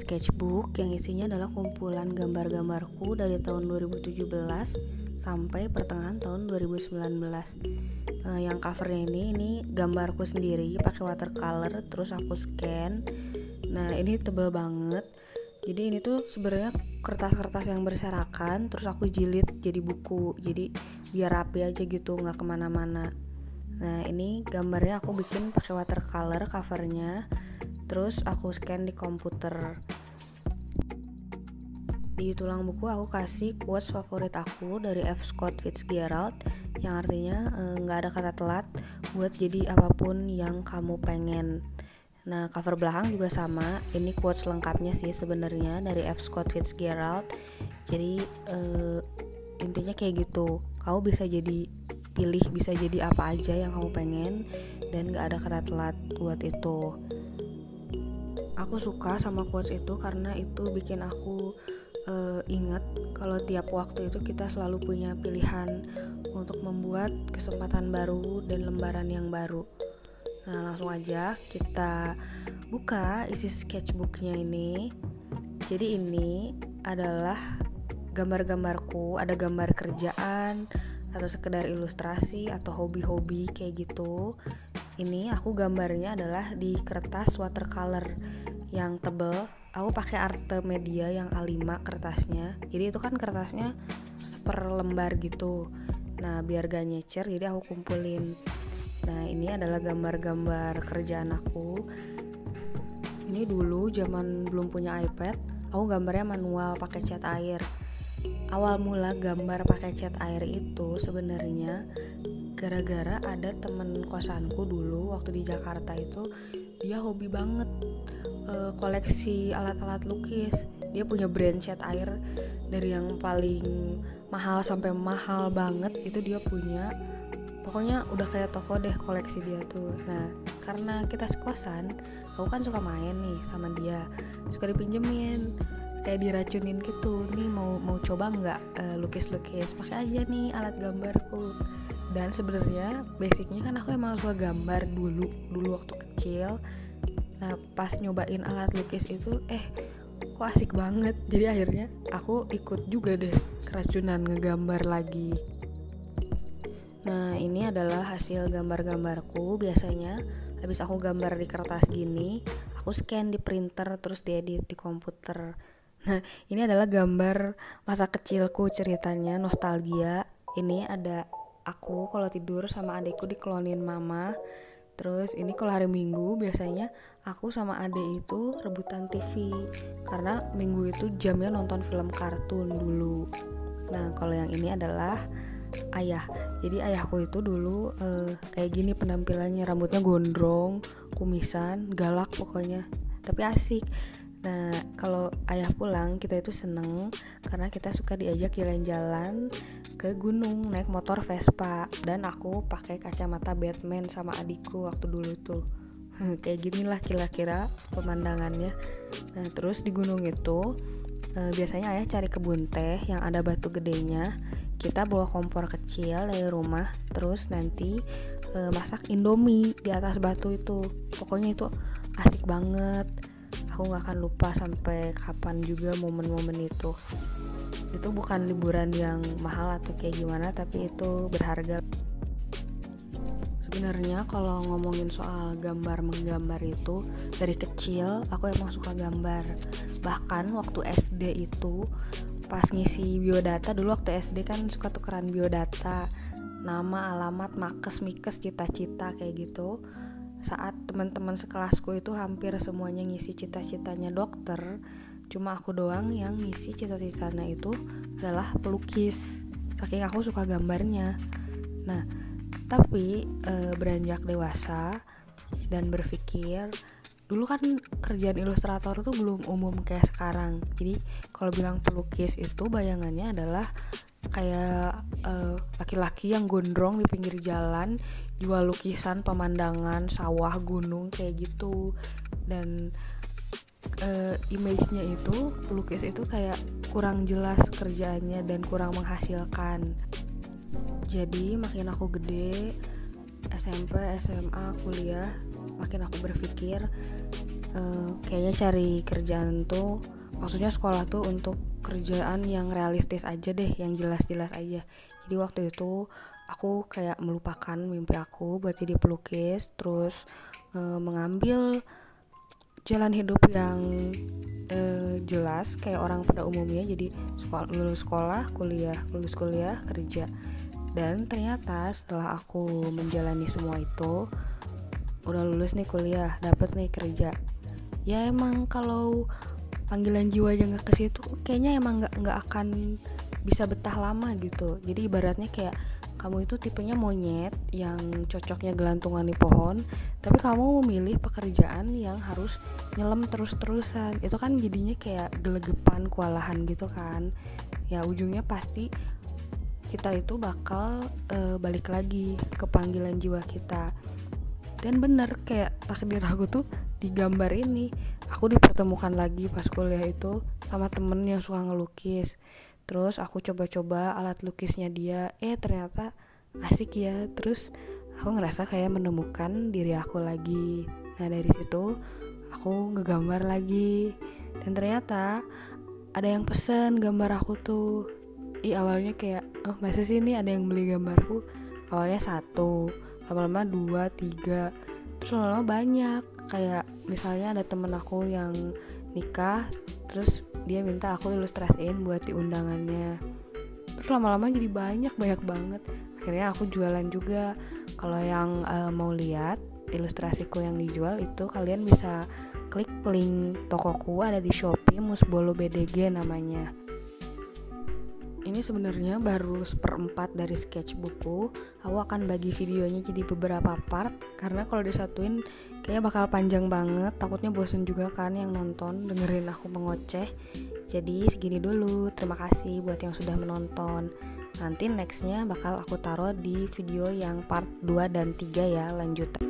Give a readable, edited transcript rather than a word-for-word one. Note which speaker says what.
Speaker 1: sketchbook yang isinya adalah kumpulan gambar-gambarku dari tahun 2017 sampai pertengahan tahun 2019. Yang covernya ini gambarku sendiri pakai watercolor, terus aku scan. Nah, ini tebal banget. Jadi ini tuh sebenarnya kertas-kertas yang berserakan, terus aku jilid jadi buku. Jadi biar rapi aja gitu, nggak kemana-mana. Nah, ini gambarnya aku bikin pakai watercolor covernya, terus aku scan di komputer. Di tulang buku aku kasih quotes favorit aku dari F. Scott Fitzgerald, yang artinya nggak ada kata telat buat jadi apapun yang kamu pengen. Nah, cover belakang juga sama. Ini quotes lengkapnya sih sebenarnya dari F. Scott Fitzgerald. Jadi intinya kayak gitu. Kamu bisa bisa jadi apa aja yang kamu pengen, dan gak ada kata telat buat itu. Aku suka sama quotes itu karena itu bikin aku ingat kalau tiap waktu itu kita selalu punya pilihan untuk membuat kesempatan baru dan lembaran yang baru. Nah, langsung aja kita buka isi sketchbooknya ini. Jadi ini adalah gambar-gambarku, ada gambar kerjaan atau sekedar ilustrasi atau hobi-hobi kayak gitu. Ini aku gambarnya adalah di kertas watercolor yang tebel. Aku pakai Arte Media yang A5 kertasnya. Jadi itu kan kertasnya seperlembar gitu. Nah, biar gak nyecer, jadi aku kumpulin. Nah, ini adalah gambar-gambar kerjaan aku. Ini dulu zaman belum punya iPad, aku gambarnya manual pakai cat air. Awal mula gambar pakai cat air itu sebenarnya gara-gara ada temen kosanku dulu waktu di Jakarta itu, dia hobi banget koleksi alat-alat lukis. Dia punya brand cat air dari yang paling mahal sampai mahal banget itu dia punya. Pokoknya udah kayak toko deh koleksi dia tuh. Nah, karena kita sekosan, aku kan suka main nih sama dia, suka dipinjemin, kayak diracunin gitu. Nih mau coba nggak lukis-lukis, pakai aja nih alat gambarku. Dan sebenarnya basicnya kan aku emang suka gambar dulu waktu kecil. Nah, pas nyobain alat lukis itu kok asik banget. Jadi akhirnya aku ikut juga deh keracunan ngegambar lagi. Nah, ini adalah hasil gambar-gambarku. Biasanya habis aku gambar di kertas gini, aku scan di printer terus diedit di komputer. Nah, ini adalah gambar masa kecilku, ceritanya nostalgia. Ini ada aku kalau tidur sama adekku diklonin mama. Terus ini kalau hari Minggu biasanya aku sama adek itu rebutan TV, karena Minggu itu jamnya nonton film kartun dulu. Nah, kalau yang ini adalah ayah. Jadi ayahku itu dulu kayak gini penampilannya, rambutnya gondrong, kumisan, galak pokoknya, tapi asik. Nah, kalau ayah pulang kita itu seneng karena kita suka diajak jalan-jalan ke gunung naik motor Vespa, dan aku pakai kacamata Batman sama adikku waktu dulu tuh. Kayak ginilah kira-kira pemandangannya. Nah, terus di gunung itu biasanya ayah cari kebun teh yang ada batu gedenya. Kita bawa kompor kecil dari rumah, terus nanti masak Indomie di atas batu itu. Pokoknya itu asik banget. Aku gak akan lupa sampai kapan juga momen-momen itu. Itu bukan liburan yang mahal atau kayak gimana, tapi itu berharga. Sebenarnya kalau ngomongin soal menggambar itu, dari kecil aku emang suka gambar. Bahkan waktu SD itu pas ngisi biodata, dulu waktu SD kan suka tukeran biodata, nama, alamat, makes, mikes, cita-cita kayak gitu. Saat teman-teman sekelasku itu hampir semuanya ngisi cita-citanya dokter, cuma aku doang yang ngisi cita-citanya itu adalah pelukis, saking aku suka gambarnya. Nah, tapi beranjak dewasa dan berpikir, dulu kan kerjaan ilustrator tuh belum umum kayak sekarang. Jadi kalau bilang pelukis itu bayangannya adalah kayak laki-laki yang gondrong di pinggir jalan jual lukisan pemandangan sawah, gunung kayak gitu. Dan image-nya itu pelukis itu kayak kurang jelas kerjaannya dan kurang menghasilkan. Jadi makin aku gede, SMP, SMA, kuliah, makin aku berpikir kayaknya cari kerjaan tuh, maksudnya sekolah tuh untuk kerjaan yang realistis aja deh, yang jelas-jelas aja. Jadi waktu itu aku kayak melupakan mimpi aku buat jadi pelukis, terus mengambil jalan hidup yang jelas kayak orang pada umumnya. Jadi lulus sekolah, kuliah, lulus kuliah, kerja. Dan ternyata setelah aku menjalani semua itu, udah lulus nih kuliah, dapet nih kerja. Ya emang kalau panggilan jiwa aja nggak ke situ, kayaknya emang nggak akan bisa betah lama gitu. Jadi ibaratnya kayak kamu itu tipenya monyet yang cocoknya gelantungan di pohon, tapi kamu memilih pekerjaan yang harus nyelam terus-terusan. Itu kan jadinya kayak gelegepan, kewalahan gitu kan. Ya ujungnya pasti kita itu bakal balik lagi ke panggilan jiwa kita. Dan bener kayak takdir aku tuh digambar ini. Aku dipertemukan lagi pas kuliah itu sama temen yang suka ngelukis. Terus aku coba-coba alat lukisnya dia, ternyata asik ya. Terus aku ngerasa kayak menemukan diri aku lagi. Nah dari situ aku ngegambar lagi. Dan ternyata ada yang pesen gambar aku tuh. Awalnya kayak, masa sih ini ada yang beli gambarku. Awalnya 1, lama-lama 2, 3, terus lama-lama banyak. Kayak misalnya ada temen aku yang nikah, terus dia minta aku ilustrasiin buat di undangannya. Terus lama-lama jadi banyak banget. Akhirnya aku jualan juga. Kalau yang mau lihat ilustrasiku yang dijual itu, kalian bisa klik link tokoku, ada di Shopee, Musbolo BDG namanya. Ini sebenarnya baru 1/4 dari sketchbookku. Aku akan bagi videonya jadi beberapa part, karena kalau disatuin kayaknya bakal panjang banget. Takutnya bosen juga kan yang nonton dengerin aku mengoceh. Jadi segini dulu. Terima kasih buat yang sudah menonton. Nanti nextnya bakal aku taruh di video yang part 2 dan 3 ya, lanjutan.